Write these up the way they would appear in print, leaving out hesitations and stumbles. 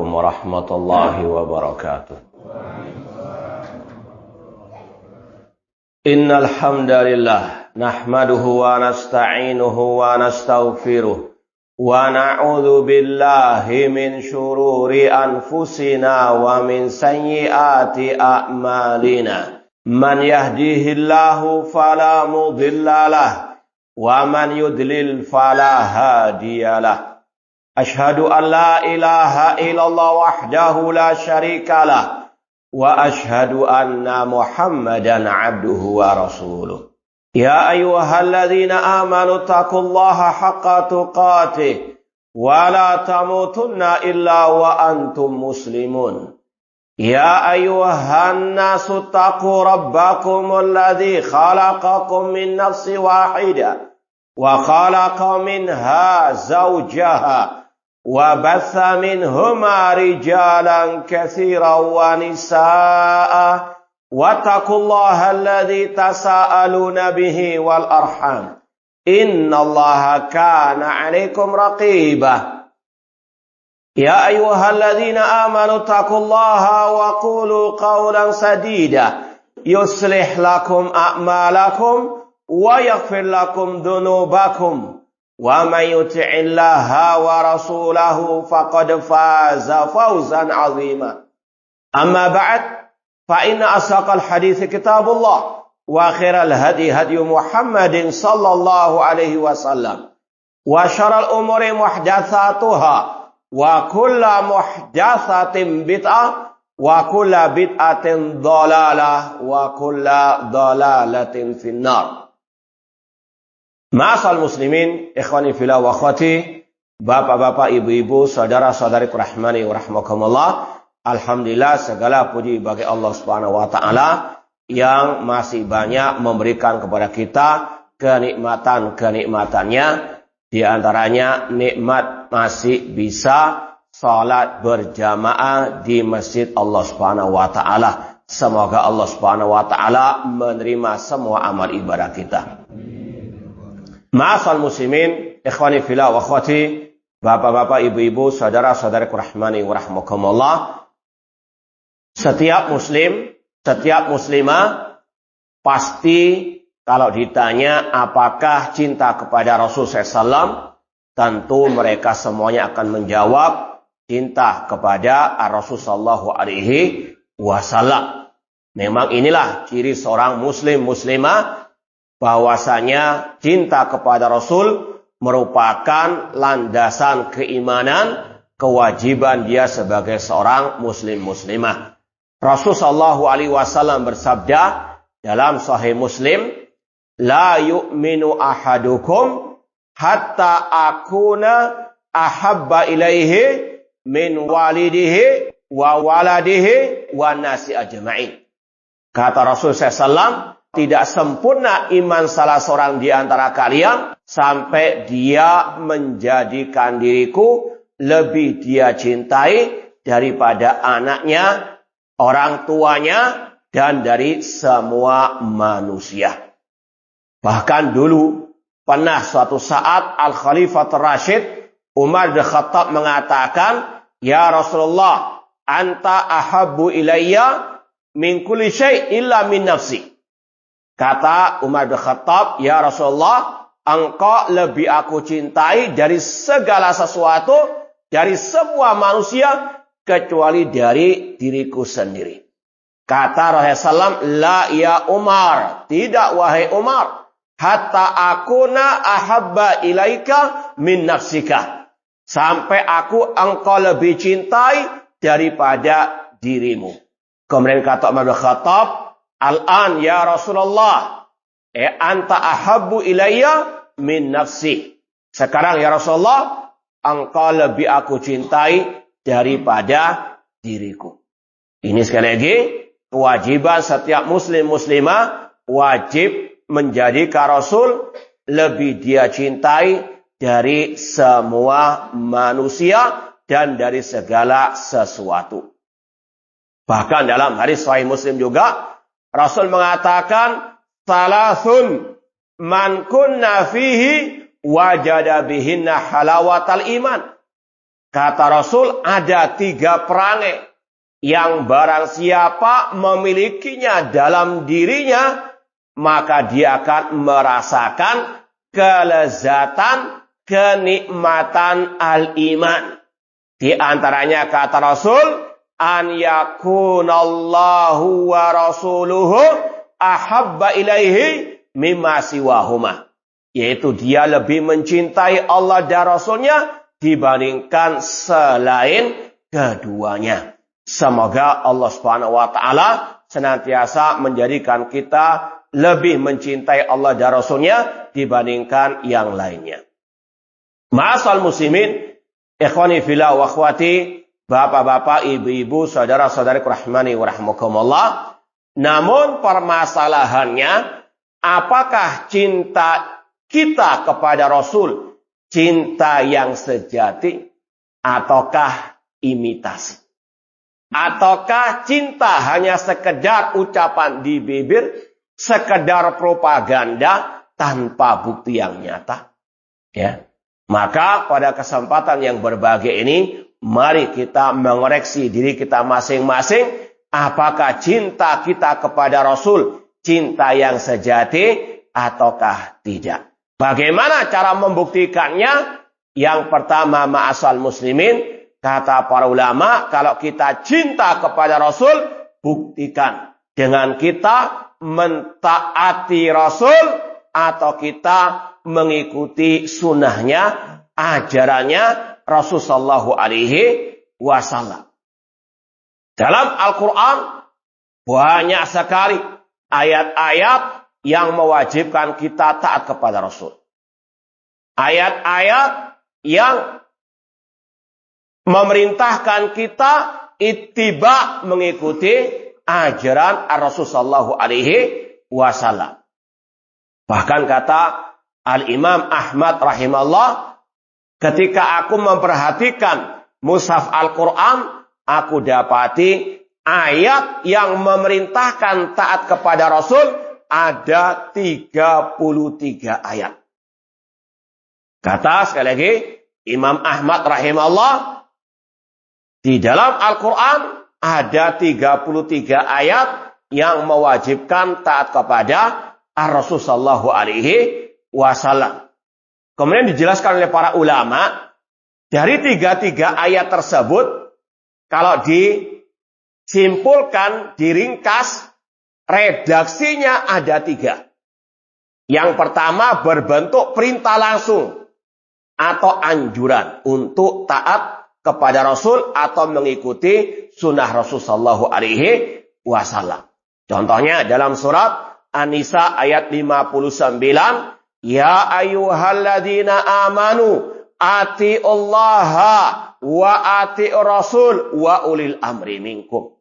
Assalamualaikum warahmatullahi wabarakatuh. Innal hamdalillah nahmaduhu wa nasta'inuhu wa nastaghfiruh wa na'udzu billahi min shururi anfusina wa min sayyiati a'malina. Man yahdihillahu fala mudhillalah wa man yudlil fala hadiyalah. Ashhadu an la ilaha illallah wahdahu la syarikalah wa ashhadu anna Muhammadan abduhu wa rasuluh. Ya ayyuhalladzina amanu taqullaha haqqa tuqatih wa la tamutunna illa wa antum muslimun. Ya ayyuhan nasu taqu rabbakumul ladzi khalaqakum min nafsin wahidah wa khalaqa minha zawjaha wa batha minhuma rijalan katsiran wa nisaa'a wattaqullaha alladzi tasaaluna bihi wal arham innallaha kana 'alaikum raqiba. Ya ayyuhalladzina amanu taqullaha wa qulu qawlan sadida yuslih lakum a'malakum wa yaghfir lakum dhunubakum. Wa may yuti'illaha wa rasulahu faqad faza fawzan 'azima. Amma ba'd, fa inna asaqal hadits kitabullah wa khairal hadi hadi Muhammadin sallallahu alaihi wasallam wa syarrul umuri muhdatsatuha wa kullu muhdatsatin bid'ah wa kullu bid'atin dhalalah wa kullu dhalalatin finnar. Ma'asal muslimin, ikhwani fillah wa akhwati, bapak-bapak, ibu-ibu, saudara-saudari rahmani wa rahmakumullah. Alhamdulillah, segala puji bagi Allah Subhanahu wa taala yang masih banyak memberikan kepada kita kenikmatan-kenikmatannya. Di antaranya nikmat masih bisa salat berjamaah di masjid Allah Subhanahu wa taala. Semoga Allah Subhanahu wa taala menerima semua amal ibadah kita. Ma'asal muslimin, ikhwani fillah wa akhwati, bapak-bapak, ibu-ibu, saudara-saudari rahmani wa rahmakumullah. Setiap muslim, setiap muslimah pasti kalau ditanya apakah cinta kepada Rasul SAW, tentu mereka semuanya akan menjawab cinta kepada Rasul sallallahu alaihi wasallam. Memang inilah ciri seorang muslim muslimah, bahwasanya cinta kepada Rasul merupakan landasan keimanan, kewajiban dia sebagai seorang muslim muslimah. Rasul sallallahu alaihi wasallam bersabda dalam Sahih Muslim, la yu'minu ahadukum hatta akuna ahabba ilaihi min walidihi wa waladihi wa nasi ajma'in. Kata Rasul SAW, tidak sempurna iman salah seorang di antara kalian sampai dia menjadikan diriku lebih dia cintai daripada anaknya, orang tuanya, dan dari semua manusia. Bahkan dulu pernah suatu saat Al-Khalifatul Rasyid Umar bin Khattab mengatakan, ya Rasulullah, anta ahabbu ilayya min kulli syai' illa min nafsi. Kata Umar bin Khattab, ya Rasulullah, engkau lebih aku cintai dari segala sesuatu, dari semua manusia, kecuali dari diriku sendiri. Kata Rasulullah SAW, la ya Umar, tidak wahai Umar, hatta akuna ahabba ilaika min nafsika. Sampai engkau lebih cintai daripada dirimu. Kemudian kata Umar bin Khattab, al-an ya Rasulullah, anta ahabbu ilayya min nafsi. Sekarang ya Rasulullah, engkau lebih aku cintai daripada diriku. Ini sekali lagi, kewajiban setiap muslim muslimah wajib menjadikan Rasul lebih dia cintai dari semua manusia dan dari segala sesuatu. Bahkan dalam hadis Sahih Muslim juga, Rasul mengatakan, salasun man kunna fihi wajada bihinna halawatal iman. Kata Rasul, ada 3 perangai yang barang siapa memilikinya dalam dirinya, maka dia akan merasakan kelezatan, kenikmatan al-iman. Di antaranya kata Rasul, an yakunallahu wa rasuluhu ahabba ilaihi mimma siwahuma. Yaitu dia lebih mencintai Allah dan Rasulnya dibandingkan selain keduanya. Semoga Allah Subhanahu wa taala senantiasa menjadikan kita lebih mencintai Allah dan Rasulnya dibandingkan yang lainnya. Ma'asal muslimin, ikhwani fillah wa akhwati, bapak-bapak, ibu-ibu, saudara-saudari rahmani wa rahmakumullah. Namun permasalahannya, apakah cinta kita kepada Rasul cinta yang sejati ataukah imitasi? Ataukah cinta hanya sekedar ucapan di bibir, sekedar propaganda tanpa bukti yang nyata? Ya. Maka pada kesempatan yang berbahagia ini, mari kita mengoreksi diri kita masing-masing. Apakah cinta kita kepada Rasul cinta yang sejati ataukah tidak? Bagaimana cara membuktikannya? Yang pertama, ma'asal muslimin, kata para ulama, kalau kita cinta kepada Rasul, buktikan dengan kita mentaati Rasul atau kita mengikuti sunnahnya, ajarannya Rasul sallallahu alaihi wasallam. Dalam Al-Quran banyak sekali ayat-ayat yang mewajibkan kita taat kepada Rasul. Ayat-ayat yang memerintahkan kita ittiba, mengikuti ajaran Rasul sallallahu alaihi wasallam. Bahkan kata Al-Imam Ahmad rahimahullah, ketika aku memperhatikan mushaf Al-Quran, aku dapati ayat yang memerintahkan taat kepada Rasul ada 33 ayat. Kata sekali lagi Imam Ahmad rahimahullah, di dalam Al-Quran ada 33 ayat yang mewajibkan taat kepada Rasul sallallahu alaihi wasallam. Kemudian dijelaskan oleh para ulama, dari 33 ayat tersebut, kalau disimpulkan, diringkas, redaksinya ada 3. Yang pertama berbentuk perintah langsung atau anjuran untuk taat kepada Rasul atau mengikuti sunnah Rasul sallallahu alaihi wasallam. Contohnya dalam surat An-Nisa ayat 59, ya ayyuhalladzina amanu atiullaha wa atiur rasul wa ulil amri minkum.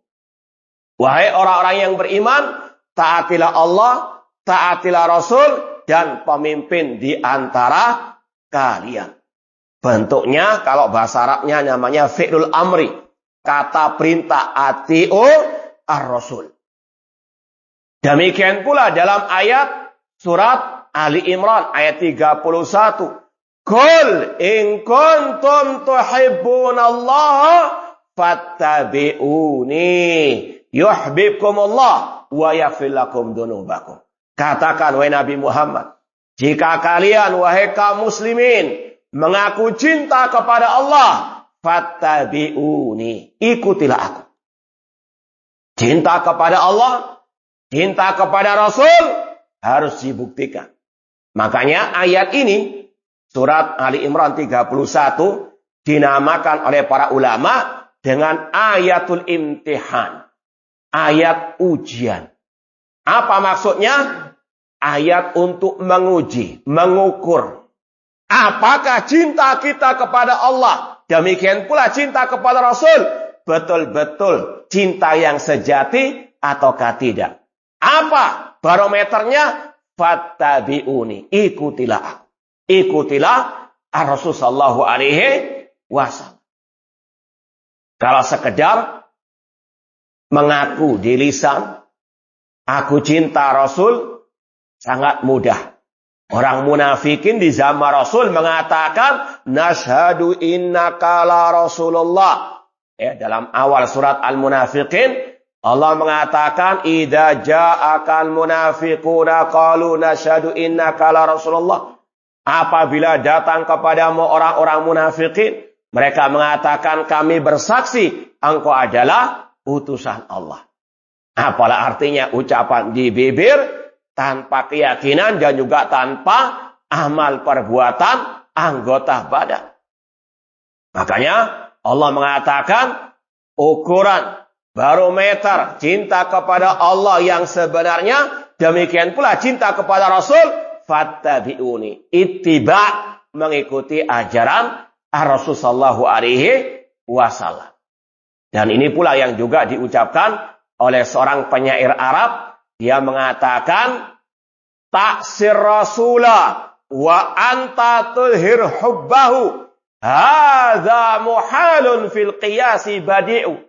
Wahai orang-orang yang beriman, taatilah Allah, taatilah Rasul dan pemimpin di antara kalian. Bentuknya kalau bahasa Arabnya namanya fi'lul amri, kata perintah ati'u ar-rasul. Demikian pula dalam ayat surat Ali Imran ayat 31. Qul in kuntum tuhibbunallaha fattabi'uni yuhibbukumullah wa yaghfir lakum dzunubakum. Katakan wahai Nabi Muhammad, jika kalian wahai kaum muslimin mengaku cinta kepada Allah, fattabi'uni, ikutilah aku. Cinta kepada Allah, cinta kepada Rasul harus dibuktikan. Makanya ayat ini, surat Ali Imran 31, dinamakan oleh para ulama dengan ayatul imtihan. Ayat ujian. Apa maksudnya? Ayat untuk menguji, mengukur. Apakah cinta kita kepada Allah, demikian pula cinta kepada Rasul, betul-betul cinta yang sejati ataukah tidak? Apa barometernya? Fattabi'uni, ikutilah aku. Ikutilah Rasul sallallahu alaihi wasallam. Kalau sekedar mengaku di lisan, aku cinta Rasul, sangat mudah. Orang munafikin di zaman Rasul mengatakan, nashhadu innaka la Rasulullah. Ya, dalam awal surat Al-Munafiqin, Allah mengatakan, idza ja'akal munafiquna qalu nashhadu innaka la Rasulullah. Apabila datang kepadamu orang-orang munafikin, mereka mengatakan, kami bersaksi engkau adalah utusan Allah. Apalah artinya ucapan di bibir tanpa keyakinan dan juga tanpa amal perbuatan anggota badan. Makanya Allah mengatakan ukuran barometer cinta kepada Allah yang sebenarnya, demikian pula cinta kepada Rasul, fattabi'uni, ittiba, mengikuti ajaran Rasul sallallahu alaihi wasallam. Dan ini pula yang juga diucapkan oleh seorang penyair Arab. Dia mengatakan, taksir rasula wa anta tulhir hubbahu, hadza muhalun fil qiyasi badi'u.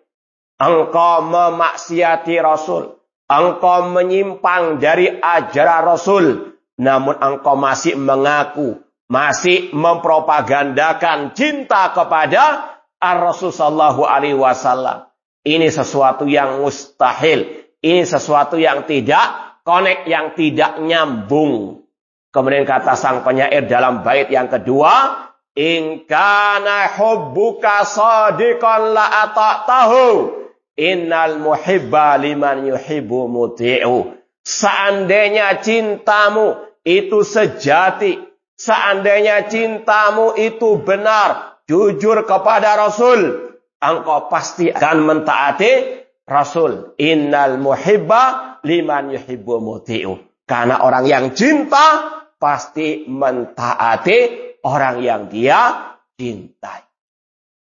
Engkau memaksiati Rasul, engkau menyimpang dari ajaran Rasul, namun engkau masih mengaku, masih mempropagandakan cinta kepada Ar-Rasul sallallahu alaihi wasallam. Ini sesuatu yang mustahil. Ini sesuatu yang tidak connect, yang tidak nyambung. Kemudian kata sang penyair dalam bait yang kedua, in kana hubbuka shadiqan la ata'tahu, innal muhibba liman yuhibbu muti'u. Seandainya cintamu itu sejati, seandainya cintamu itu benar, jujur kepada Rasul, engkau pasti akan mentaati Rasul. Innal muhibba liman yuhibbu muti'u. Karena orang yang cinta pasti mentaati orang yang dia cintai.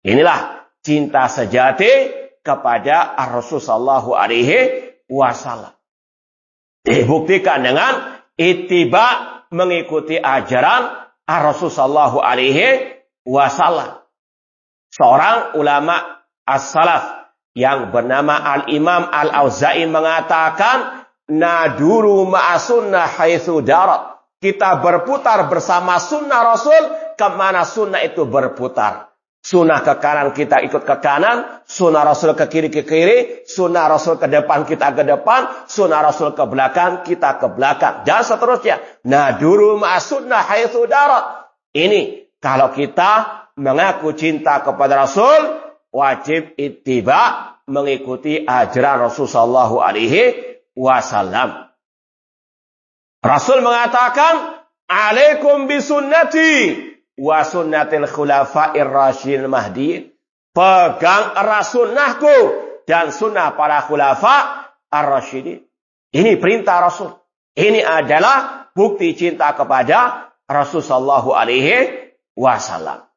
Inilah cinta sejati kepada Rasul sallallahu alaihi wasallam. Dibuktikan dengan ittiba, mengikuti ajaran Rasul sallallahu alaihi wasallam. Seorang ulama as-salaf yang bernama Al-Imam Al-Auza'i mengatakan, naduru ma'asunnah haitsu darat. Kita berputar bersama sunnah Rasul kemana sunnah itu berputar. Sunnah ke kanan, kita ikut ke kanan. Sunnah Rasul ke kiri, sunnah Rasul ke depan, kita ke depan. Sunnah Rasul ke belakang, kita ke belakang. Dan seterusnya. Naduru ma'asunnah haitsu darat. Ini kalau kita mengaku cinta kepada Rasul, wajib ittiba, mengikuti ajaran Rasul sallallahu alaihi wasallam. Rasul mengatakan, alaikum bisunnati wa sunnatil khulafa'ir rasyidil mahdiin. Pegang erat sunnahku dan sunnah para khulafa ar-rasyidin. Ini perintah Rasul. Ini adalah bukti cinta kepada Rasul sallallahu alaihi wasallam.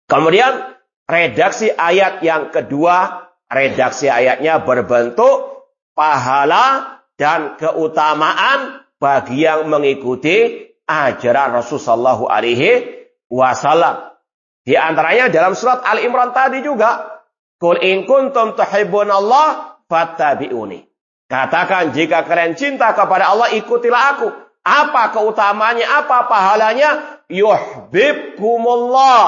Kemudian redaksi ayat yang kedua, redaksi ayatnya berbentuk pahala dan keutamaan bagi yang mengikuti ajaran Rasul sallallahu alaihi wasallam. Di antaranya dalam surat Al-Imran tadi juga, qul in kuntum tuhibbunallah fattabi'uni. Katakan jika kalian cinta kepada Allah, ikutilah aku. Apa keutamanya, apa pahalanya? Yuhibbukumullah.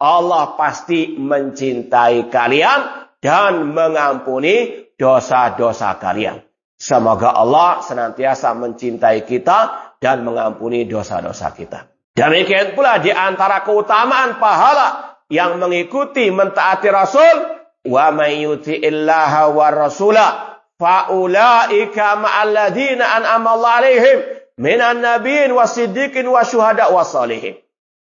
Allah pasti mencintai kalian dan mengampuni dosa-dosa kalian. Semoga Allah senantiasa mencintai kita dan mengampuni dosa-dosa kita. Demikian pula di antara keutamaan pahala yang mengikuti mentaati Rasul, wa may yuti'illaha war rasula fa ulaika ma'al ladzina an'ama Allahu 'alaihim minan nabiyyin wasiddiqin wasyuhada wassalihin.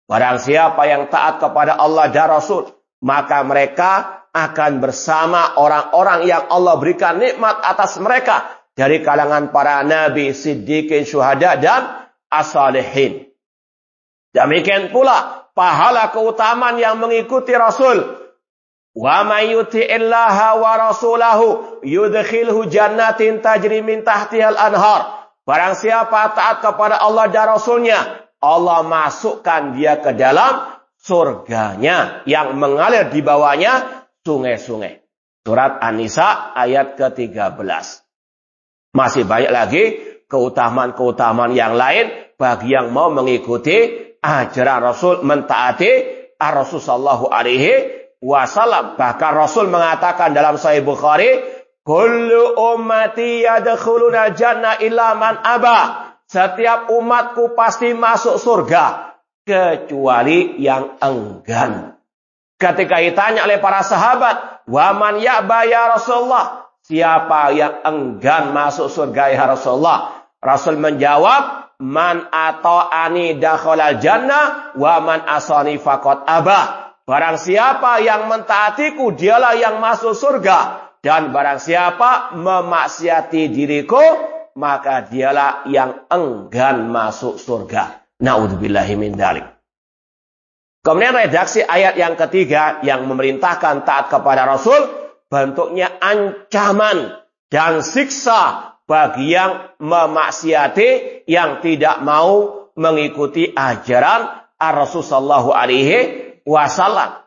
Barang siapa yang taat kepada Allah dan Rasul, maka mereka akan bersama orang-orang yang Allah berikan nikmat atas mereka dari kalangan para nabi, siddiqin, syuhada dan as-salihin. Demikian pula pahala keutamaan yang mengikuti Rasul. Wa may yuti'illaha wa rasulahu yudkhilhu jannatin tajri min tahtihal anhar. Barang siapa taat kepada Allah dan Rasulnya, Allah masukkan dia ke dalam surganya yang mengalir di bawahnya sungai-sungai. Surat An-Nisa ayat ke-13. Masih banyak lagi keutamaan-keutamaan yang lain bagi yang mau mengikuti ajaran Rasul, mentaati Rasul sallallahu alaihi wasallam. Bahkan Rasul mengatakan dalam Sahih Bukhari, kullu ummati yadkhuluna jannah illa man aba. Setiap umatku pasti masuk surga kecuali yang enggan. Ketika ditanya oleh para sahabat, wa man ya'ba ya Rasulullah? Siapa yang enggan masuk surga ya Rasulullah? Rasul menjawab, man ata'ani dakhalal jannah wa man asani faqad aba. Barang siapa yang mentaatiku, dialah yang masuk surga. Dan barang siapa memaksiati diriku, maka dialah yang enggan masuk surga. Na'udzubillahi min dzalik. Kemudian redaksi ayat yang ketiga yang memerintahkan taat kepada Rasul, bentuknya ancaman dan siksa bagi yang memaksiati, yang tidak mau mengikuti ajaran Rasul sallallahu alaihi wasallam.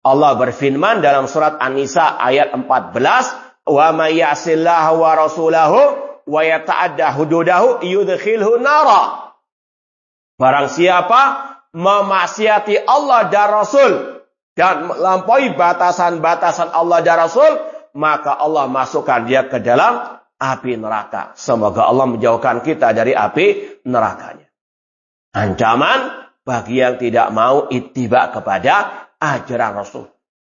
Allah berfirman dalam surat An-Nisa ayat 14, "Wa may ya'sillaha wa rasulahu wa yata'adda hududahu yudkhilhu nara." Barang siapa memaksiati Allah dan Rasul dan melampaui batasan-batasan Allah dan Rasul, maka Allah masukkan dia ke dalam api neraka. Semoga Allah menjauhkan kita dari api nerakanya. Ancaman bagi yang tidak mau ittiba kepada ajaran Rasul.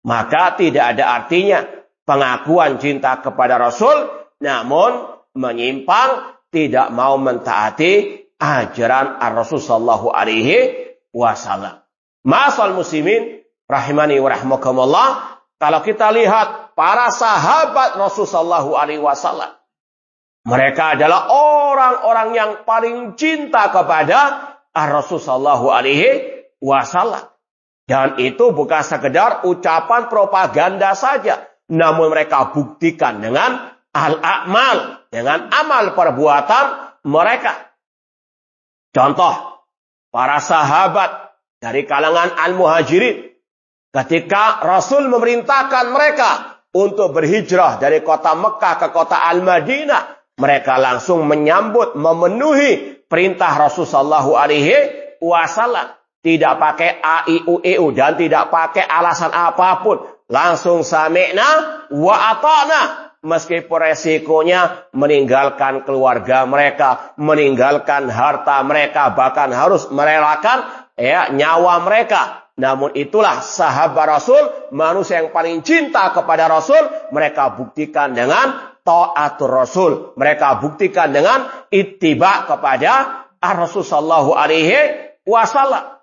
Maka tidak ada artinya pengakuan cinta kepada Rasul, namun menyimpang, tidak mau mentaati ajaran Rasul sallallahu alaihi wasallam. Ma'asal muslimin rahimani wa rahmakumullah, kalau kita lihat para sahabat Rasul sallallahu alaihi wasallam, mereka adalah orang-orang yang paling cinta kepada Rasul sallallahu alaihi wasallam. Dan itu bukan sekedar ucapan propaganda saja, namun mereka buktikan dengan al-a'mal, dengan amal perbuatan mereka. Contoh, para sahabat dari kalangan al-muhajirin, ketika Rasul memerintahkan mereka untuk berhijrah dari kota Mekah ke kota Al-Madinah, mereka langsung menyambut, memenuhi perintah Rasul sallallahu alaihi wasallam. Tidak pakai AIUEU dan tidak pakai alasan apapun. Langsung sami'na wa ata'na. Meskipun resikonya meninggalkan keluarga mereka, meninggalkan harta mereka, bahkan harus merelakan nyawa mereka. Namun itulah sahabat Rasul, manusia yang paling cinta kepada Rasul. Mereka buktikan dengan ta'atur Rasul. Mereka buktikan dengan ittiba kepada Rasul sallallahu alaihi wasallam.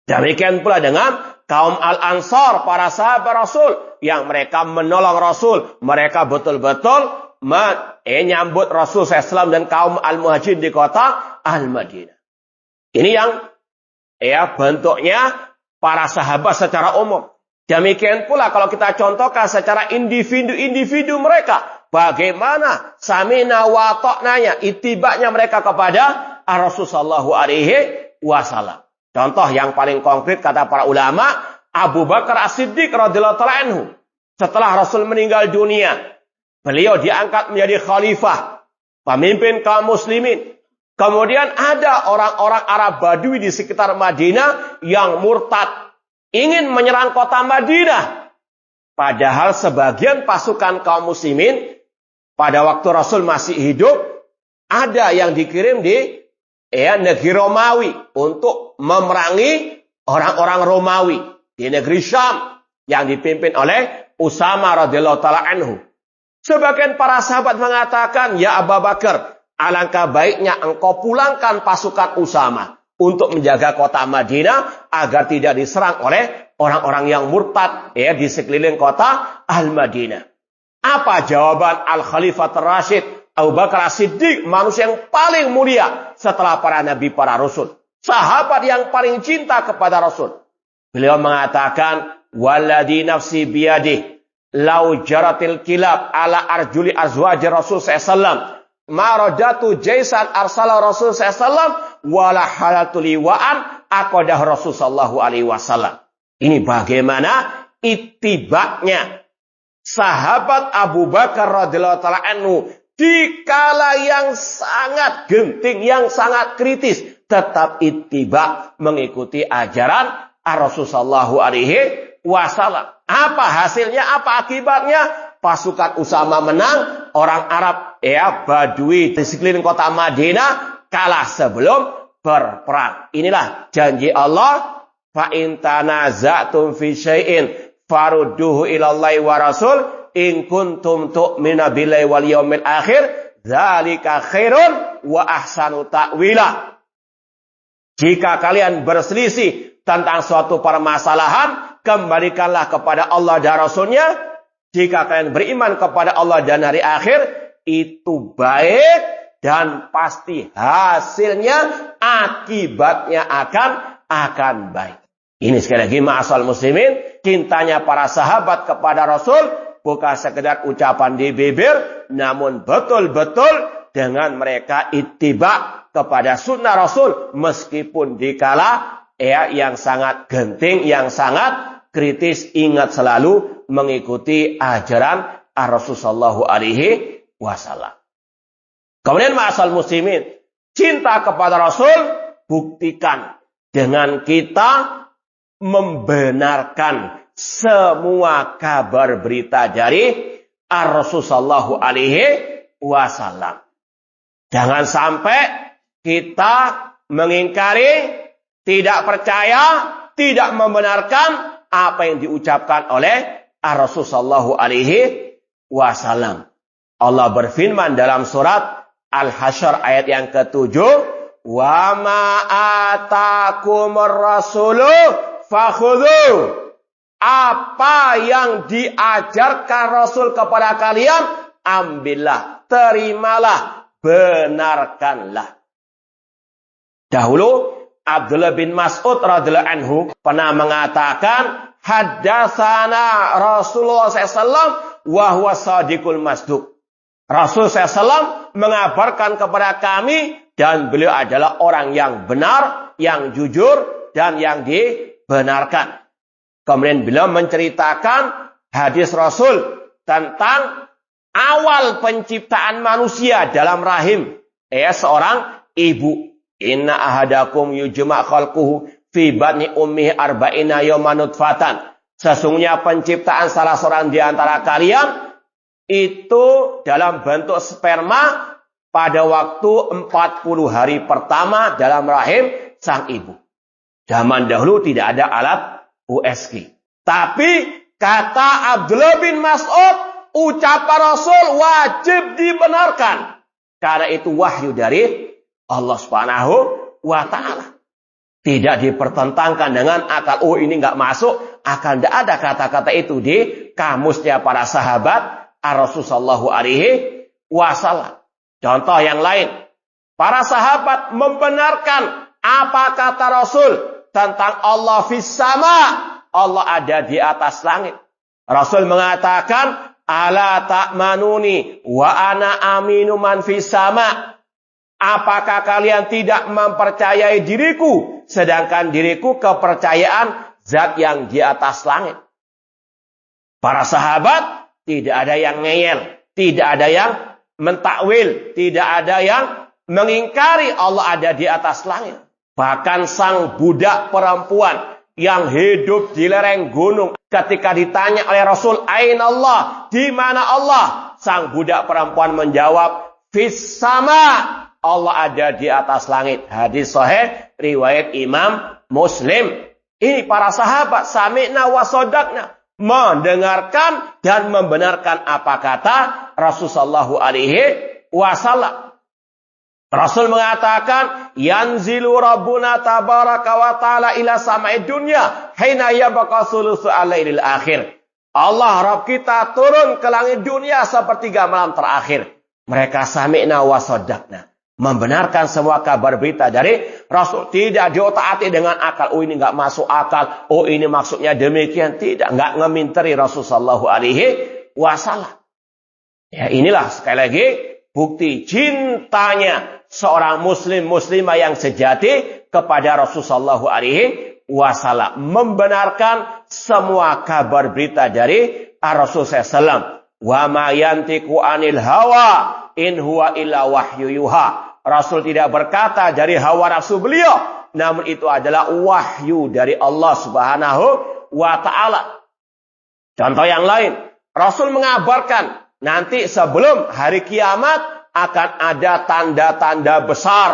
Demikian pula dengan kaum Al-Ansar, para sahabat Rasul, yang mereka menolong Rasul. Mereka betul-betul menyambut Rasul SAW dan kaum Al-Muhajirin di kota Al-Madinah. Ini yang bentuknya para sahabat secara umum. Demikian pula kalau kita contohkan secara individu-individu mereka. Bagaimana samina wa ta'nanya, itibanya mereka kepada Rasul sallallahu alaihi wasallam. Contoh yang paling konkret kata para ulama, Abu Bakar As-Siddiq radhiyallahu ta'ala anhu. Setelah Rasul meninggal dunia, beliau diangkat menjadi khalifah, pemimpin kaum muslimin. Kemudian ada orang-orang Arab Badui di sekitar Madinah yang murtad, ingin menyerang kota Madinah. Padahal sebagian pasukan kaum muslimin pada waktu Rasul masih hidup, ada yang dikirim di negeri Romawi untuk memerangi orang-orang Romawi di negeri Syam yang dipimpin oleh Usama radhiyallahu taala anhu. Sebagian para sahabat mengatakan, "Ya Abu Bakar, alangkah baiknya engkau pulangkan pasukan Usama untuk menjaga kota Madinah agar tidak diserang oleh orang-orang yang murtad di sekeliling kota Al-Madinah." Apa jawaban Al-Khalifah Ar-Rasyid Abu Bakar As-Siddiq, manusia yang paling mulia setelah para nabi, para rasul, sahabat yang paling cinta kepada Rasul? Beliau mengatakan, "Walladzi nafsi biyadih, lau jaratil kilab ala arjuli azwaji Rasul sallallahu ma radatu jaisan arsala Rasul sallallahu wala halatul liwaan aqadah Rasul sallallahu alaihi wasallam." Ini bagaimana ittiba'nya sahabat Abu Bakar radhiyallahu taala anhu dikala yang sangat genting, yang sangat kritis, tetap ittiba, mengikuti ajaran Rasulullah SAW. Apa hasilnya? Apa akibatnya? Pasukan Usama menang, orang Arab Badui di sekeliling kota Madinah kalah sebelum berperang. Inilah janji Allah, fa in tanaza'tum fi syai'in farudduhu ilallahi wa rasul in kuntum tu'minu billahi wal yaumil akhir dzalika khairun wa ahsanu ta'wila. Jika kalian berselisih tentang suatu permasalahan, kembalikanlah kepada Allah dan Rasulnya. Jika kalian beriman kepada Allah dan hari akhir, itu baik dan pasti hasilnya, akibatnya akan baik. Ini sekali lagi ma'asal muslimin, cintanya para sahabat kepada Rasul bukan sekedar ucapan di bibir, namun betul-betul dengan mereka ittiba kepada sunnah Rasul meskipun dikala yang sangat genting, yang sangat kritis. Ingat selalu mengikuti ajaran Rasulullah SAW. Kemudian ma'asal muslimin, cinta kepada Rasul buktikan dengan kita membenarkan semua kabar berita dari Rasulullah SAW. Jangan sampai kita mengingkari, tidak percaya, tidak membenarkan apa yang diucapkan oleh Rasulullah SAW. Allah berfirman dalam surat Al-Hasyr ayat yang ke-7, wa ma atakumur rasulu fakhudhu. Apa yang diajarkan Rasul kepada kalian, ambillah, terimalah, benarkanlah. Dahulu Abdullah bin Mas'ud radhiyallahu anhu pernah mengatakan, haddatsana Rasulullah SAW wa huwa shadiqul masduq. Rasul SAW mengabarkan kepada kami dan beliau adalah orang yang benar, yang jujur dan yang dibenarkan. Kemudian beliau menceritakan hadis Rasul tentang awal penciptaan manusia dalam rahim seorang ibu. Inna ahadakum yujma' khalquhu fi batni ummihi arba'ina yawman nutfatan. Sesungguhnya penciptaan salah seorang di antara kalian itu dalam bentuk sperma pada waktu 40 hari pertama dalam rahim sang ibu. Zaman dahulu tidak ada alat USG. Tapi kata Abdullah bin Mas'ud, ucapan Rasul wajib dibenarkan. Karena itu wahyu dari Allah Subhanahu wa ta'ala. Tidak dipertentangkan dengan akal. Oh, ini nggak masuk. Akan tidak ada kata-kata itu di kamusnya para sahabat Rasulullah SAW. Contoh yang lain. Para sahabat membenarkan apa kata Rasul tentang Allah fis sama. Allah ada di atas langit. Rasul mengatakan, ala ta'manuni wa ana aminu man fis sama. Apakah kalian tidak mempercayai diriku, sedangkan diriku kepercayaan zat yang di atas langit? Para sahabat tidak ada yang ngeyel, tidak ada yang mentakwil, tidak ada yang mengingkari Allah ada di atas langit. Bahkan sang budak perempuan yang hidup di lereng gunung, ketika ditanya oleh Rasul, aina Allah, di mana Allah? Sang budak perempuan menjawab, fis sama. Allah ada di atas langit. Hadis sahih riwayat Imam Muslim. Ini para sahabat sami'na wa shadaqna, mendengarkan dan membenarkan apa kata Rasulullah SAW. Rasul mengatakan, yanzilu rabbuna tabaraka wa ta'ala ila sama'id dunya hina yabqa thulutsu al-lailil akhir. Allah Rabb kita turun ke langit dunia sepertiga malam terakhir. Mereka sami'na wa shadaqna, membenarkan semua kabar berita dari Rasul. Tidak diotak-atik dengan akal. Oh, ini nggak masuk akal. Oh, ini maksudnya demikian. Tidak. Nggak ngeminteri Rasulullah SAW. Ya, inilah sekali lagi bukti cintanya seorang muslimah yang sejati kepada Rasulullah SAW. Membenarkan semua kabar berita dari Rasul SAW. Wa ma yantiqu anil hawa in huwa illa wahyu yuha. Rasul tidak berkata dari hawa nafsu beliau, namun itu adalah wahyu dari Allah Subhanahu wa ta'ala. Contoh yang lain, Rasul mengabarkan nanti sebelum hari kiamat akan ada tanda-tanda besar.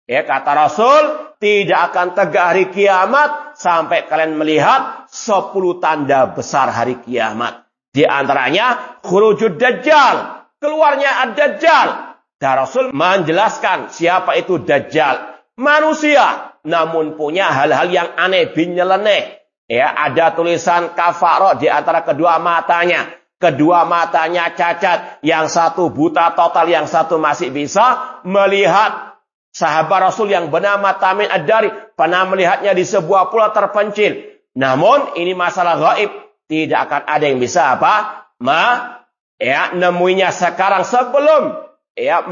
Ya, kata Rasul, tidak akan tegak hari kiamat sampai kalian melihat 10 tanda besar hari kiamat. Di antaranya khurujud dajjal, keluarnya ad-dajjal. Dan Rasul menjelaskan siapa itu dajjal. Manusia, namun punya hal-hal yang aneh bin nyeleneh. Ya, ada tulisan kafarah di antara kedua matanya. Kedua matanya cacat, yang satu buta total, yang satu masih bisa melihat. Sahabat Rasul yang bernama Tamim Ad-Dari pernah melihatnya di sebuah pulau terpencil. Namun ini masalah gaib, tidak akan ada yang bisa nemuinya sekarang sebelum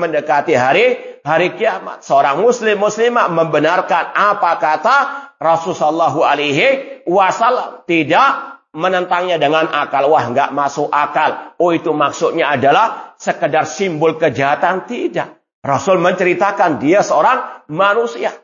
mendekati hari kiamat. Seorang muslim muslimah membenarkan apa kata Rasulullah SAW, tidak menentangnya dengan akal. Wah, nggak masuk akal. Oh, itu maksudnya adalah sekedar simbol kejahatan. Tidak. Rasul menceritakan dia seorang manusia.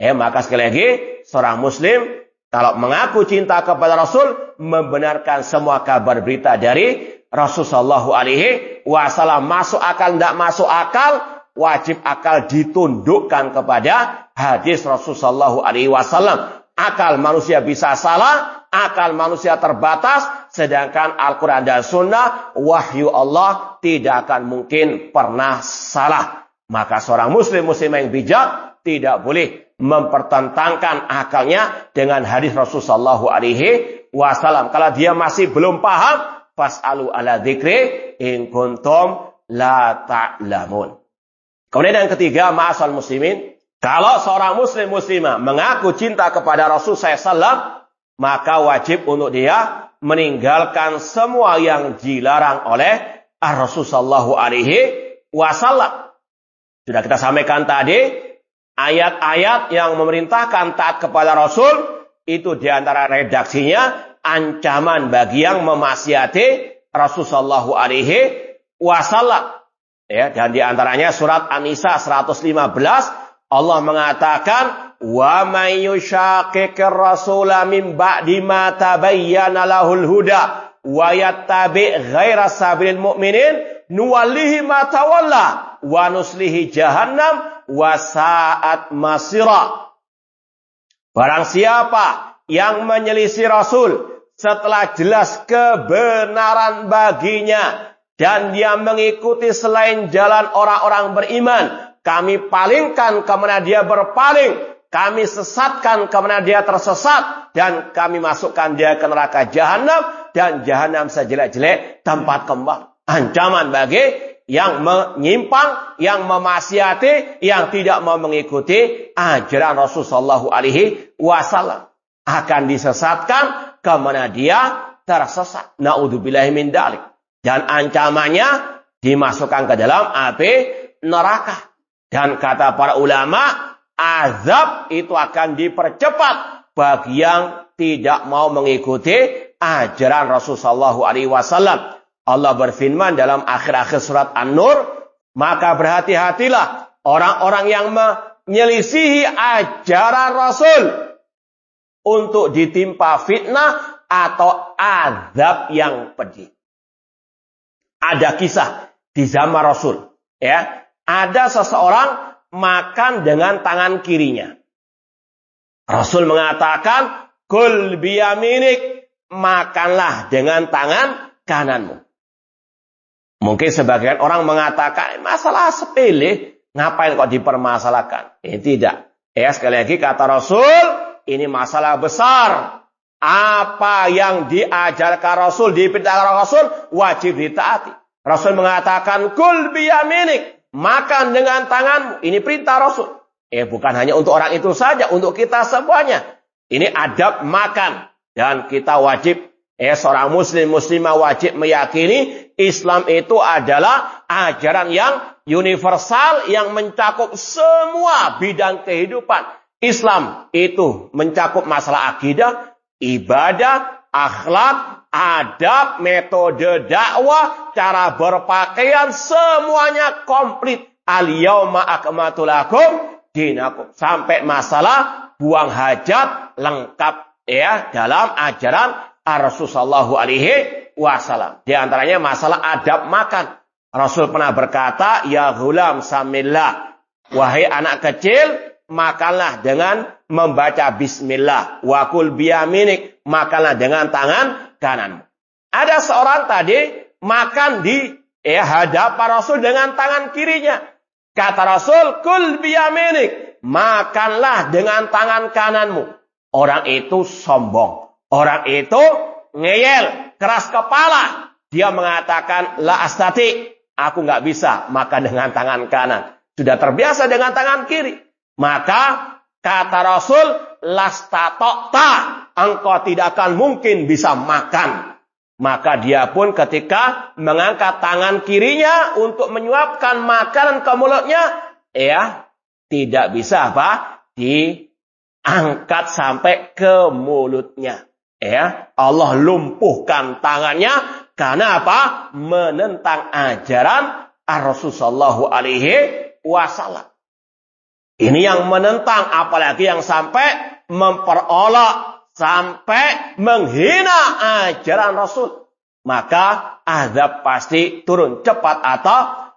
Maka sekali lagi, seorang muslim kalau mengaku cinta kepada Rasul, membenarkan semua kabar berita dari Rasulullah SAW. Masuk akal, tidak masuk akal, wajib akal ditundukkan kepada hadis Rasulullah SAW. Akal manusia bisa salah, akal manusia terbatas, sedangkan Al-Quran dan Sunnah, wahyu Allah tidak akan mungkin pernah salah. Maka seorang muslimah yang bijak tidak boleh mempertentangkan akalnya dengan hadis Rasulullah SAW. Kalau dia masih belum paham, fas'alu ala dzikri in kuntum la ta'lamun. Kemudian yang ketiga, ma'asal muslimin, kalau seorang muslim muslimah mengaku cinta kepada Rasul SAW, maka wajib untuk dia meninggalkan semua yang dilarang oleh Rasulullah SAW. Sudah kita sampaikan tadi, ayat-ayat yang memerintahkan taat kepada Rasul, itu diantara redaksinya ancaman bagi yang memaksiati Rasulullah SAW. Ya, dan diantaranya surat An-Nisa 115, Allah mengatakan, wa may yushaqiqir rasula min ba'di ma tabayyana lahul huda wa yattabi' ghaira sabilil mu'minin nuwallihi ma tawalla wa nuslihi jahannam wa sa'at masira. Barang siapa yang menyelisih Rasul setelah jelas kebenaran baginya dan dia mengikuti selain jalan orang-orang beriman, kami palingkan kemana dia berpaling, kami sesatkan kemana dia tersesat, dan kami masukkan dia ke neraka jahanam, dan jahanam sejelek-jelek tempat kembali. Ancaman bagi yang menyimpang, yang memaksiati, yang tidak mau mengikuti ajaran Rasulullah SAW, akan disesatkan kemana dia tersesat. Na'udzubillahi min dzalik. Dan ancamannya dimasukkan ke dalam api neraka. Dan kata para ulama, azab itu akan dipercepat bagi yang tidak mau mengikuti ajaran Rasulullah SAW. Allah berfirman dalam akhir-akhir surat An-Nur, maka berhati-hatilah orang-orang yang menyelisihi ajaran Rasul untuk ditimpa fitnah atau azab yang pedih. Ada kisah di zaman Rasul, ya. Ada seseorang makan dengan tangan kirinya. Rasul mengatakan, kul biyaminik, makanlah dengan tangan kananmu. Mungkin sebagian orang mengatakan, masalah sepele, ngapain kok dipermasalahkan? Tidak. Sekali lagi kata Rasul, ini masalah besar. Apa yang diajarkan Rasul, diperintahkan Rasul, wajib ditaati. Rasul mengatakan, kul biyaminik, makan dengan tanganmu. Ini perintah Rasul. Bukan hanya untuk orang itu saja, untuk kita semuanya. Ini adab makan. Dan kita wajib, seorang muslim muslimah wajib meyakini Islam itu adalah ajaran yang universal yang mencakup semua bidang kehidupan. Islam itu mencakup masalah akidah, ibadah, akhlak, adab, metode dakwah, cara berpakaian semuanya komplit. Al-yauma akmaltu lakum dinakum. Sampai masalah buang hajat lengkap ya dalam ajaran Rasulullah sallallahu alaihi wasallam. Di antaranya masalah adab makan. Rasul pernah berkata, "Ya ghulam samillah." Wahai anak kecil, makanlah dengan membaca bismillah. Wa kul biyaminik, makanlah dengan tangan kananmu. Ada seorang tadi makan di hadapan Rasul dengan tangan kirinya. Kata Rasul, kul biyaminik, makanlah dengan tangan kananmu. Orang itu sombong. Orang itu ngeyel, keras kepala. Dia mengatakan, la astati, aku nggak bisa makan dengan tangan kanan. Sudah terbiasa dengan tangan kiri. Maka kata Rasul, lastatokta, engkau tidak akan mungkin bisa makan. Maka dia pun ketika mengangkat tangan kirinya untuk menyuapkan makanan ke mulutnya, tidak bisa diangkat sampai ke mulutnya. Allah lumpuhkan tangannya karena apa? Menentang ajaran Rasulullah sallallahu alaihi wasallam. Ini yang menentang, apalagi yang sampai memperolok, sampai menghina ajaran Rasul. Maka azab pasti turun cepat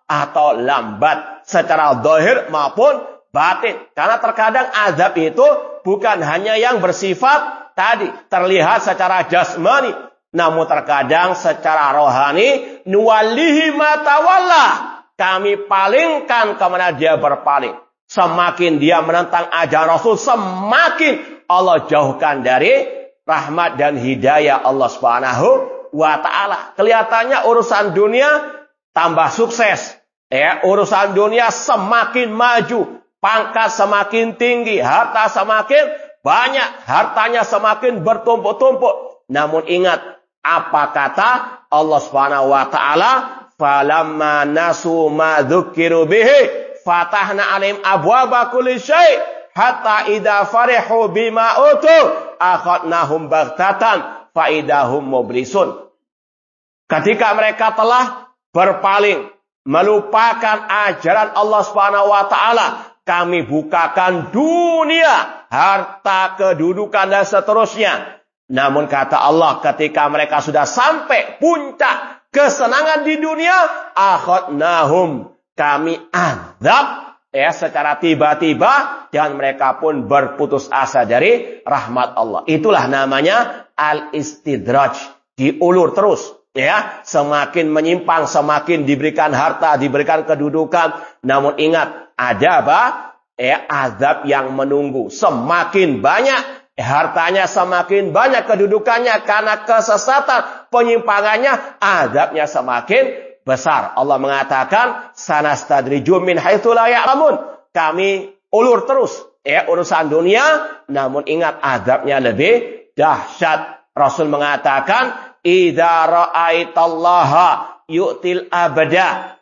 atau lambat. Secara zahir maupun batin. Karena terkadang azab itu bukan hanya yang bersifat tadi. Terlihat secara jasmani. Namun terkadang secara rohani. Nuwallihi matawallah. Kami palingkan kemana dia berpaling. Semakin dia menentang ajaran Rasul, semakin Allah jauhkan dari rahmat dan hidayah Allah Subhanahu wa ta'ala. Kelihatannya urusan dunia tambah sukses. Urusan dunia semakin maju. Pangkat semakin tinggi. Harta semakin banyak. Hartanya semakin bertumpuk-tumpuk. Namun ingat, apa kata Allah Subhanahu wa ta'ala? Falamma nasu ma dzukiru bihi fatahna alim abwaba kulli syai' hatta idza farihu bima utu akhadnahum baghtatan fa idahum mublisun. Ketika mereka telah berpaling melupakan ajaran Allah Subhanahu wa taala, kami bukakan dunia, harta, kedudukan dan seterusnya. Namun kata Allah, ketika mereka sudah sampai puncak kesenangan di dunia, akhadnahum, kami azab secara tiba-tiba dan mereka pun berputus asa dari rahmat Allah. Itulah namanya al-istidraj, diulur terus semakin menyimpang, semakin diberikan harta, diberikan kedudukan. Namun ingat, ada apa? Azab yang menunggu. Semakin banyak hartanya, semakin banyak kedudukannya, karena kesesatan, penyimpangannya, azabnya semakin besar. Allah mengatakan, sanastadrijum min haitsu la ya'lamun. Kami ulur terus urusan dunia, namun ingat azabnya lebih dahsyat. Rasul mengatakan, idza ra'aitallaha yu'til abada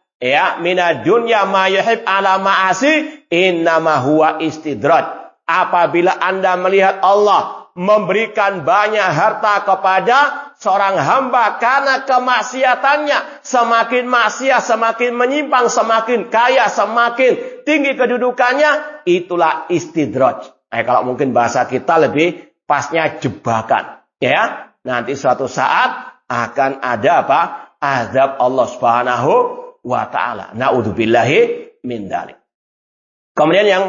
minad dunya ma yuhib ala ma'asi innama huwa istidraj. Apabila Anda melihat Allah memberikan banyak harta kepada seorang hamba karena kemaksiatannya, semakin maksiat, semakin menyimpang, semakin kaya, semakin tinggi kedudukannya, itulah istidraj. Kalau mungkin bahasa kita lebih pasnya jebakan. Nanti suatu saat akan ada apa? Azab Allah Subhanahu wa ta'ala. Na'udzubillahi min dzalik. Kemudian yang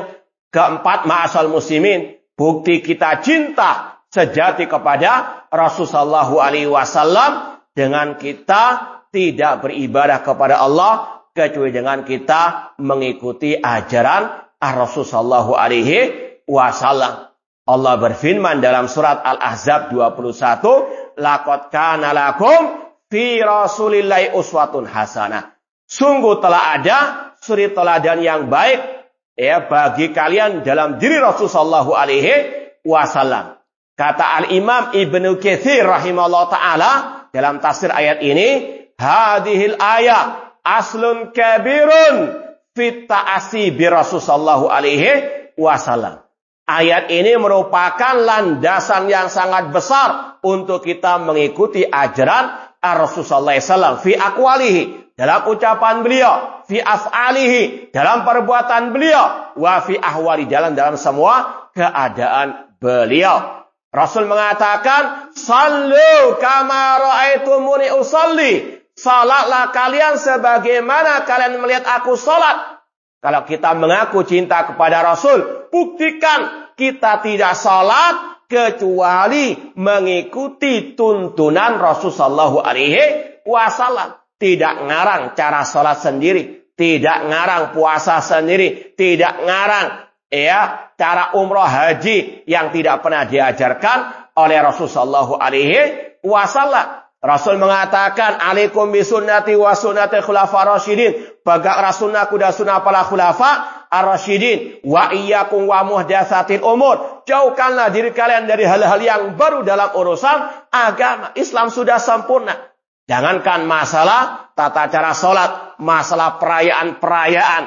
keempat, ma'asal muslimin, bukti kita cinta sejati kepada Rasulullah sallallahu alaihi wasallam dengan kita tidak beribadah kepada Allah kecuali dengan kita mengikuti ajaran Rasul sallallahu alaihi wasallam. Allah berfirman dalam surat Al-Ahzab 21, laqad kana lakum fi rasulillahi uswatun hasanah. Sungguh telah ada suri teladan yang baik bagi kalian dalam diri Rasul sallallahu alaihi wasallam. Kata Al-Imam Ibnu Katsir rahimahullah ta'ala dalam tafsir ayat ini, hadhil ayat aslun kabirun fit ta'asi bi Rasul sallallahu alaihi wasallam. Ayat ini merupakan landasan yang sangat besar untuk kita mengikuti ajaran Rasul sallallahu alaihi wasallam fi aqwalihi, dalam ucapan beliau, fi af'alihi, dalam perbuatan beliau, wa fi ahwali, dalam semua keadaan beliau. Rasul mengatakan, "Sallu kama ra'aitumuni usalli." Salatlah kalian sebagaimana kalian melihat aku salat. Kalau kita mengaku cinta kepada Rasul, buktikan kita tidak salat kecuali mengikuti tuntunan Rasul sallallahu alaihi wasallam. Tidak ngarang cara salat sendiri, tidak ngarang puasa sendiri, tidak ngarang cara umroh haji yang tidak pernah diajarkan oleh Rasul sallallahu alaihi wasallam. Rasul mengatakan, "Alaikum bisunnati wa sunnati khulafa rasyidin." Peganglah sunnahku dan sunnah para khulafa ar-rasyidin. Wa iyyakum wa muhdatsatil umur. Jauhkanlah diri kalian dari hal-hal yang baru dalam urusan agama. Islam sudah sempurna. Jangankan masalah tata cara sholat, masalah perayaan-perayaan.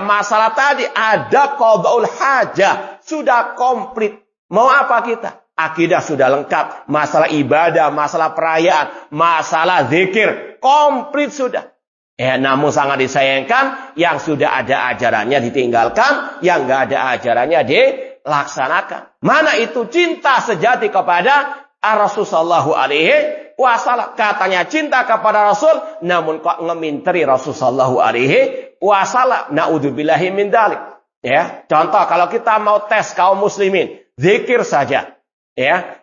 Masalah tadi ada qadaul hajah. Sudah komplit. Mau apa kita? Akidah sudah lengkap. Masalah ibadah, masalah perayaan, masalah zikir. Komplit sudah. Namun sangat disayangkan, yang sudah ada ajarannya ditinggalkan, yang nggak ada ajarannya dilaksanakan. Mana itu cinta sejati kepada Rasul sallallahu alaihi wasallam. Katanya cinta kepada Rasul, namun kok ngeminteri Rasul sallallahu alaihi wasallam. Naudzubillahi min dzalik. Contoh kalau kita mau tes kaum muslimin, zikir saja.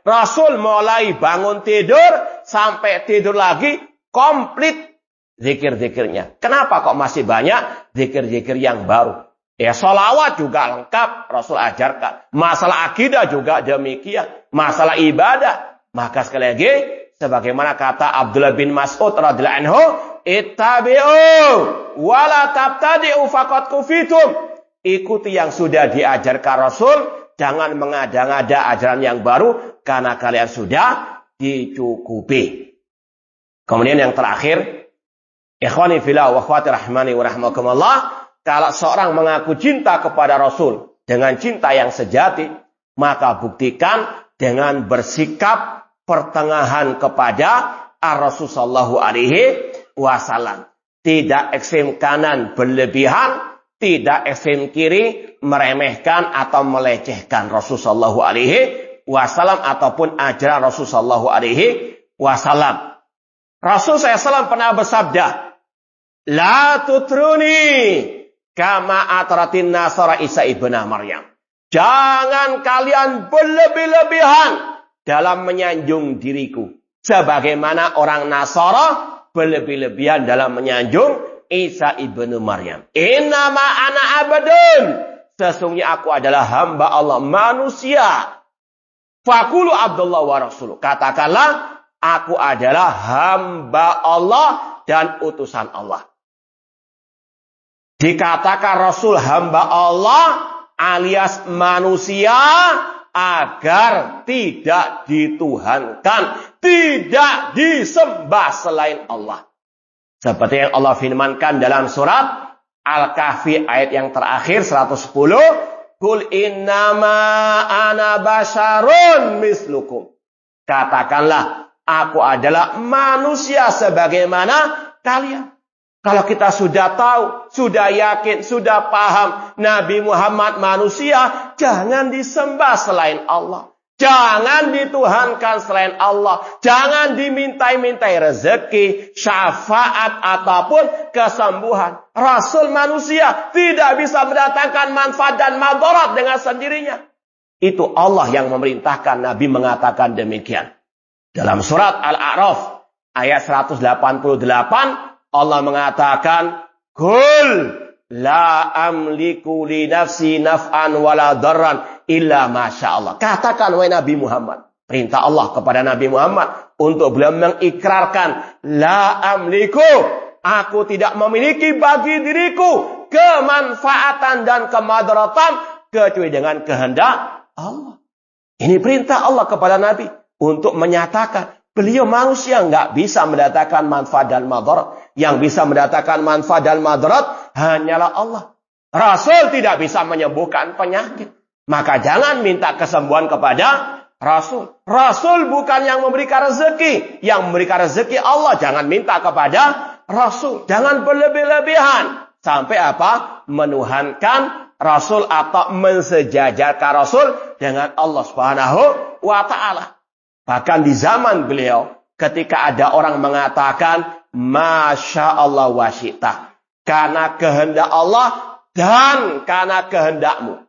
Rasul mulai bangun tidur sampai tidur lagi komplit zikir-zikirnya. Kenapa kok masih banyak zikir-zikir yang baru? Sholawat juga lengkap Rasul ajarkan. Masalah akidah juga demikian. Masalah ibadah. Maka sekali lagi, sebagaimana kata Abdullah bin Mas'ud radhiyallahu anhu, "Ittabi'u wa la tabtadi'u faqad kufitum." Ikuti yang sudah diajarkan Rasul, jangan mengada-ngada ajaran yang baru, karena kalian sudah dicukupi. Kemudian yang terakhir, ikhwani fillah wa akhwati rahmani wa rahmakumullah, kalau seorang mengaku cinta kepada Rasul dengan cinta yang sejati, maka buktikan dengan bersikap pertengahan kepada Rasul sallallahu alaihi wasallam. Tidak ekstrem kanan berlebihan, tidak ekstrem kiri meremehkan atau melecehkan Rasul sallallahu alaihi wasallam ataupun ajaran Rasul sallallahu alaihi wasallam. Rasul SAW pernah bersabda, "La tutruni kama atratin nasara Isa ibn Maryam." Jangan kalian berlebih-lebihan dalam menyanjung diriku, sebagaimana orang Nasara berlebih-lebihan dalam menyanjung Isa ibnu Maryam. Innama ana abdun. Sesungguhnya aku adalah hamba Allah, manusia. Faqulu Abdullah wa Rasuluh. Katakanlah, aku adalah hamba Allah dan utusan Allah. Dikatakan Rasul hamba Allah alias manusia agar tidak dituhankan, tidak disembah selain Allah. Seperti yang Allah firmankan dalam surat Al-Kahfi ayat yang terakhir 110, "Qul innama ana basyarun mislukum." Katakanlah, aku adalah manusia sebagaimana kalian. Kalau kita sudah tahu, sudah yakin, sudah paham Nabi Muhammad manusia, jangan disembah selain Allah. Jangan dituhankan selain Allah. Jangan dimintai-mintai rezeki, syafaat, ataupun kesembuhan. Rasul manusia tidak bisa mendatangkan manfaat dan madarat dengan sendirinya. Itu Allah yang memerintahkan, Nabi mengatakan demikian. Dalam surat Al-A'raf ayat 188, Allah mengatakan, "Qul la amliku li nafsi naf'an wala darran illa masya Allah." Katakan wahai Nabi Muhammad. Perintah Allah kepada Nabi Muhammad untuk beliau mengikrarkan, la amliku, aku tidak memiliki bagi diriku kemanfaatan dan kemadaratan kecuali dengan kehendak Allah. Ini perintah Allah kepada Nabi untuk menyatakan beliau manusia nggak bisa mendatangkan manfaat dan madarat. Yang bisa mendatangkan manfaat dan madarat hanyalah Allah. Rasul tidak bisa menyembuhkan penyakit. Maka jangan minta kesembuhan kepada Rasul. Rasul bukan yang memberikan rezeki. Yang memberikan rezeki Allah. Jangan minta kepada Rasul. Jangan berlebih-lebihan. Sampai apa? Menuhankan Rasul atau mensejajarkan Rasul dengan Allah Subhanahu wa ta'ala. Bahkan di zaman beliau, ketika ada orang mengatakan, Masya Allah wa syi'ta. Karena kehendak Allah dan karena kehendakmu.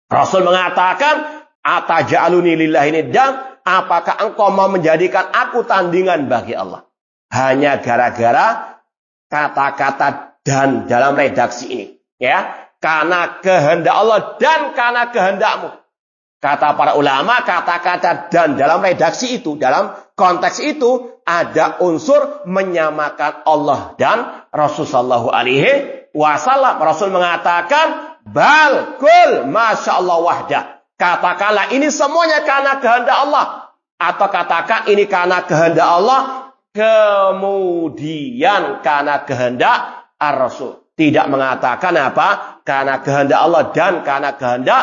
Rasul mengatakan, Ataja'aluni lillahi niddan, apakah engkau mau menjadikan aku tandingan bagi Allah? Hanya gara-gara kata-kata dan dalam redaksi ini. Ya, karena kehendak Allah dan karena kehendakmu. Kata para ulama, kata-kata dan dalam redaksi itu, dalam konteks itu, ada unsur menyamakan Allah dan Rasulullah SAW. Rasul mengatakan, Bal kul Masya Allah wahdah. Katakanlah ini semuanya karena kehendak Allah. Atau katakan ini karena kehendak Allah, kemudian karena kehendak Ar-Rasul. Tidak mengatakan apa? Karena kehendak Allah dan karena kehendak,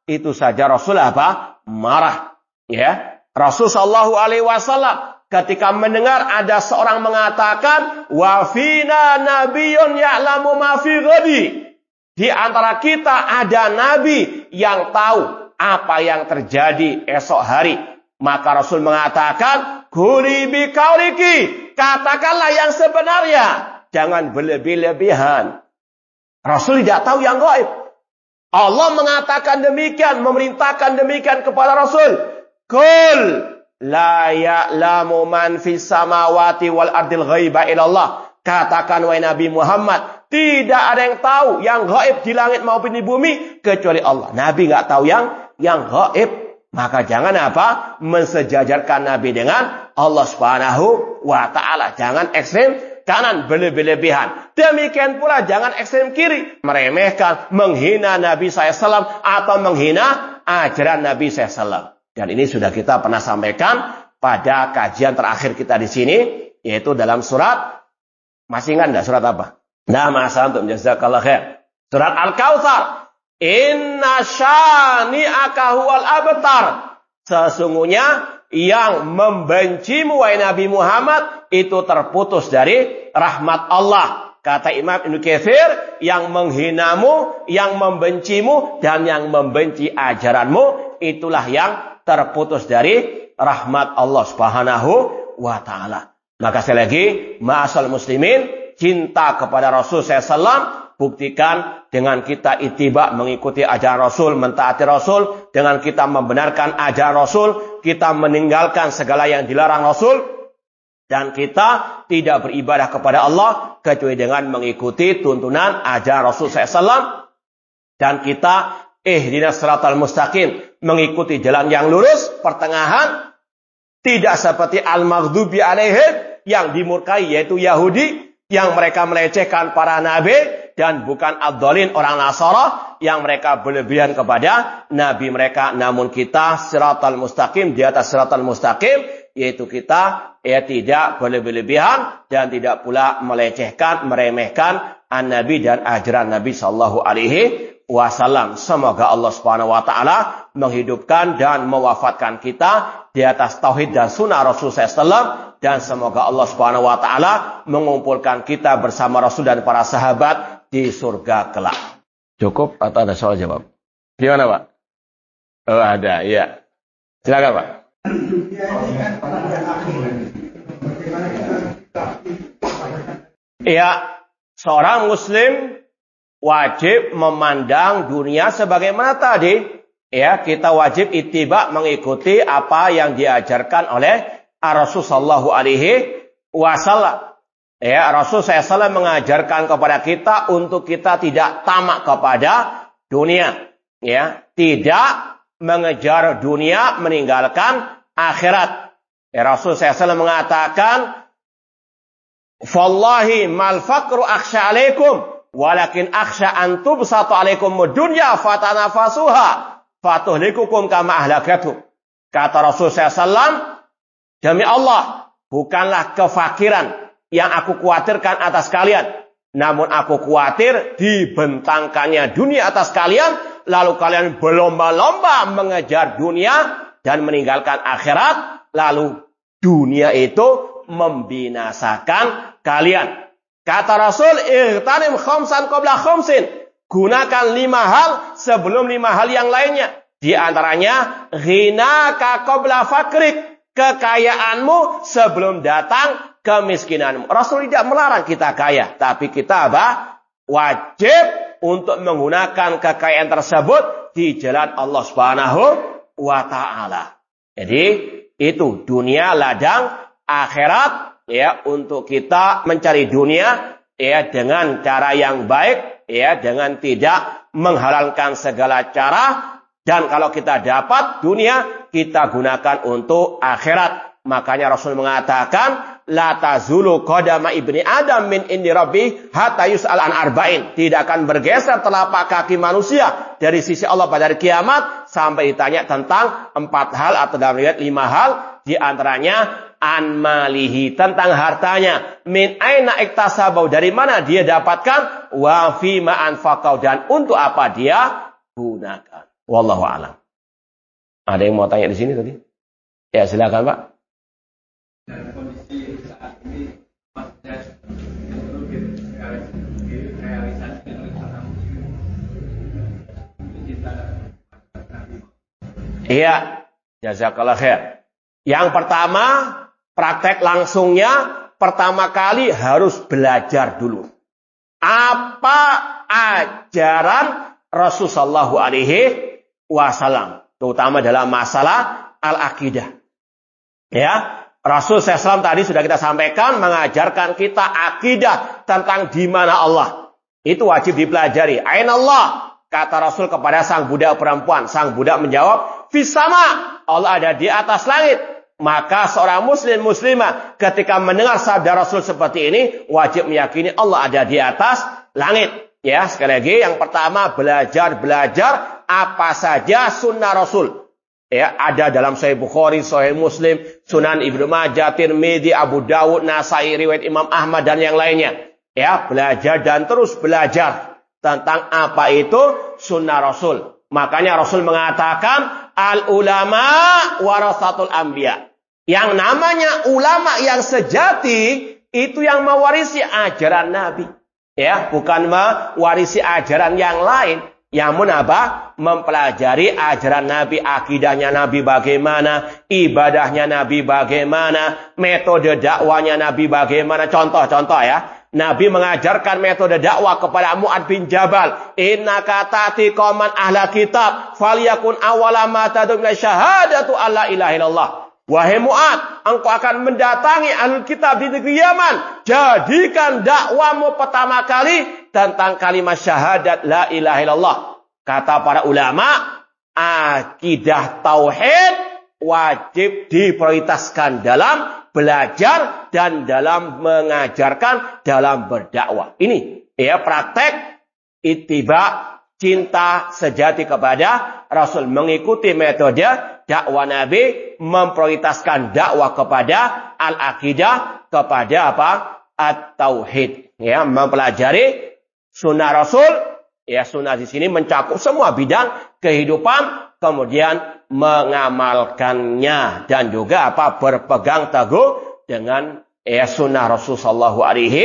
itu saja Rasul apa? Marah. Ya. Rasul sallallahu alaihi wasallam ketika mendengar ada seorang mengatakan, wa fina nabiyyun ya'lamu ma fi ghadi. Di antara kita ada nabi yang tahu apa yang terjadi esok hari. Maka Rasul mengatakan, quli bi qauliki. Katakanlah yang sebenarnya. Jangan berlebih-lebihan. Rasul tidak tahu yang gaib. Allah mengatakan demikian, memerintahkan demikian kepada Rasul. Qul la ya'lamu man fis samawati wal ardil ghaiba illallah. Katakan wahai Nabi Muhammad, tidak ada yang tahu yang gaib di langit maupun di bumi kecuali Allah. Nabi nggak tahu yang gaib. Maka jangan apa? Mensejajarkan Nabi dengan Allah Subhanahu wa ta'ala. Jangan ekstrem kanan, berlebih-lebihan. Demikian pula jangan ekstrem kiri. Meremehkan, menghina Nabi SAW atau menghina ajaran Nabi SAW. Dan ini sudah kita pernah sampaikan pada kajian terakhir kita di sini. Yaitu dalam surat, masih ingat enggak surat apa? Nah, masa untuk jazakallah khair. Surat Al-Kautsar. Inna syani'aka huwal abtar. Sesungguhnya yang membencimu wahai Nabi Muhammad itu terputus dari rahmat Allah. Kata Imam Ibnu Katsir, yang menghinamu, yang membencimu dan yang membenci ajaranmu itulah yang terputus dari rahmat Allah Subhanahu wa ta'ala. Maka sekali lagi, ma'asal muslimin, cinta kepada Rasul SAW buktikan dengan kita ittiba, mengikuti ajaran Rasul, mentaati Rasul, dengan kita membenarkan ajaran Rasul, kita meninggalkan segala yang dilarang Rasul, dan kita tidak beribadah kepada Allah kecuali dengan mengikuti tuntunan ajaran Rasul SAW, dan kita ihdinas siratal mustaqim, mengikuti jalan yang lurus, pertengahan, tidak seperti al-maghdubi alaihim, yang dimurkai yaitu Yahudi, yang mereka melecehkan para nabi, dan bukan ad-dhalin orang Nasara yang mereka berlebihan kepada nabi mereka. Namun kita siratal mustaqim, di atas siratal mustaqim, yaitu kita tidak berlebih-lebihan dan tidak pula melecehkan, meremehkan an-nabi dan ajaran Nabi sallallahu alaihi wasallam. Semoga Allah Subhanahu wa taala menghidupkan dan mewafatkan kita di atas tauhid dan sunnah Rasul SAW, dan semoga Allah Subhanahu wa taala mengumpulkan kita bersama Rasul dan para sahabat di surga kelak. Cukup atau ada soal jawab? Gimana, Pak? Oh, ada, iya. Silakan, Pak. Iya, seorang muslim wajib memandang dunia sebagaimana tadi. Ya, kita wajib ittiba, mengikuti apa yang diajarkan oleh Rasul sallallahu alaihi wasallam. Ya, Rasul SAW mengajarkan kepada kita untuk kita tidak tamak kepada dunia. Ya, tidak mengejar dunia, meninggalkan akhirat. Ya, Rasul SAW mengatakan, "Wallahi mal faqru akhsha alaikum, walakin akhsha an tubsatu alaikum dunya fatanafasuha, fatuhlikukum kama ahlakatuh." Kata Rasul SAW, demi Allah, bukanlah kefakiran yang aku khawatirkan atas kalian, namun aku khawatir dibentangkannya dunia atas kalian, lalu kalian berlomba-lomba mengejar dunia, dan meninggalkan akhirat, lalu dunia itu membinasakan kalian. Kata Rasul, "Ightanim khamsan qabla khamsin." Gunakan 5 hal sebelum 5 hal yang lainnya. Di antaranya, ghinaka qabla fakrik. Kekayaanmu sebelum datang kemiskinanmu. Rasul tidak melarang kita kaya. Tapi kita wajib untuk menggunakan kekayaan tersebut di jalan Allah Subhanahu wa Ta'ala. Jadi, itu dunia ladang akhirat, ya, untuk kita mencari dunia, ya, dengan cara yang baik, ya, dengan tidak menghalalkan segala cara. Dan kalau kita dapat dunia, kita gunakan untuk akhirat. Makanya Rasul mengatakan, la tazulu qadama ibni Adam min indi rabbi hatta yus'al an arba'in. Tidak akan bergeser telapak kaki manusia dari sisi Allah pada hari kiamat sampai ditanya tentang 4 hal atau dalam riwayat 5 hal. Di antaranya an malihi, tentang hartanya, min aina iktasabau, dari mana dia dapatkan, wa fi ma anfaqau, dan untuk apa dia gunakan. Wallahu a'lam. Ada yang mau tanya di sini tadi? Ya, silakan, Pak. Dan kondisi saat ini masjid realisasi oleh para muslim. Iya, jazakallah khair. Yang pertama, praktek langsungnya, pertama kali harus belajar dulu. Apa ajaran Rasulullah SAW, terutama dalam masalah al-aqidah. Ya, Rasul SAW tadi sudah kita sampaikan mengajarkan kita akidah tentang di mana Allah. Itu wajib dipelajari. Aina Allah? Kata Rasul kepada sang budak perempuan. Sang budak menjawab, fis sama. Allah ada di atas langit. Maka seorang muslim muslimah ketika mendengar sabda Rasul seperti ini wajib meyakini Allah ada di atas langit. Ya, sekali lagi yang pertama belajar apa saja sunnah Rasul. Ya, ada dalam Sahih Bukhari, Sahih Muslim, Sunan Ibnu Majah, Tirmidzi, Abu Dawud, Nasai, riwayat Imam Ahmad dan yang lainnya. Ya, belajar dan terus belajar tentang apa itu sunnah Rasul. Makanya Rasul mengatakan al ulama warasatul anbiya. Yang namanya ulama yang sejati itu yang mewarisi ajaran Nabi. Ya, bukan mewarisi ajaran yang lain. Namun apa? Mempelajari ajaran Nabi, akidahnya Nabi bagaimana, ibadahnya Nabi bagaimana, metode dakwanya Nabi bagaimana. Contoh-contoh ya. Nabi mengajarkan metode dakwah kepada Mu'ad bin Jabal. Innaka ta'ti qauman ahla kitab, falyakun awwala ma tad'u ila syahadatu alla ilaha illallah. Wahai Mu'ad, engkau akan mendatangi ahlul kitab di negeri Yaman. Jadikan dakwamu pertama kali tentang kalimat syahadat la ilaha illallah. Kata para ulama, akidah tauhid wajib diprioritaskan dalam belajar dan dalam mengajarkan, dalam berdakwah. Ini ya praktek ittiba, cinta sejati kepada Rasul, mengikuti metode dakwah Nabi, memprioritaskan dakwah kepada al-aqidah, kepada apa? At-tauhid. Ya, mempelajari sunnah Rasul. Ya, sunnah di sini mencakup semua bidang kehidupan, kemudian mengamalkannya dan juga apa? Berpegang teguh dengan sunnah Rasul sallallahu alaihi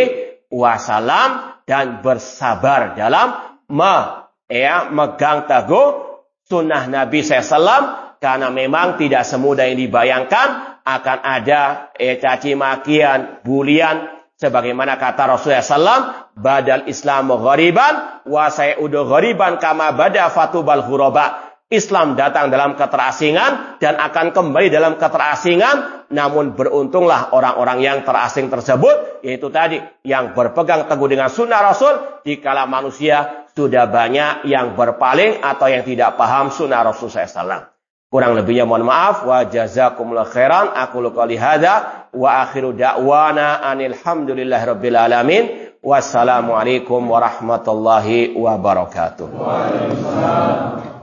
wasallam dan bersabar dalam megang teguh sunnah Nabi SAW, karena memang tidak semudah yang dibayangkan, akan ada caci makian, bulian, sebagaimana kata Rasulullah SAW, badal Islamu ghariban wa sayudu ghariban kama bada fatubal ghuraba. Islam datang dalam keterasingan dan akan kembali dalam keterasingan, namun beruntunglah orang-orang yang terasing tersebut, yaitu tadi yang berpegang teguh dengan sunnah Rasul, dikala manusia sudah banyak yang berpaling atau yang tidak paham sunnah Rasul SAW. Kurang lebihnya mohon maaf. Wa jazakumullah khairan. Aqulu qouli hadza wa akhiru da'wana anil hamdulillahi rabbil alamin. Wassalamualaikum warahmatullahi wabarakatuh. Waalaikumsalam.